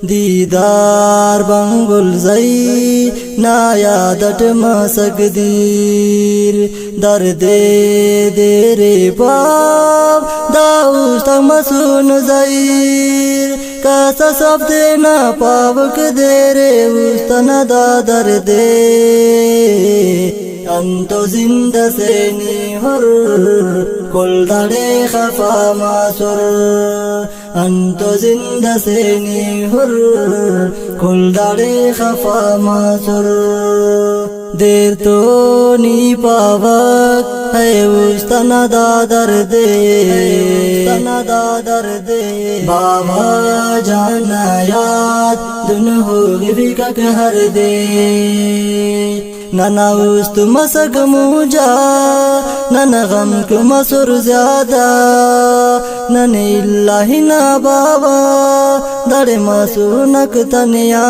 दीदार बंगुल जई ना यादट मसकदीर दर्दे देरे बाब दाऊस तक मसून जईर कासा सब देना पावक देरे उस्तना दा दर्दे अंतो जिंदा से निहुर कुल दड़े खफा मासुर अंतो जिंदा से निहुर कुल दड़े खफा मासुर देर तो नी पावक है उस्तना दा दर्दे बाबा जाना याद दुन होगी फिकक हर दे नना उस्त मसक मुझा नना गम को मसुर ज्यादा नने इल्लाही ना बाबा दड़े मसूनक तनिया।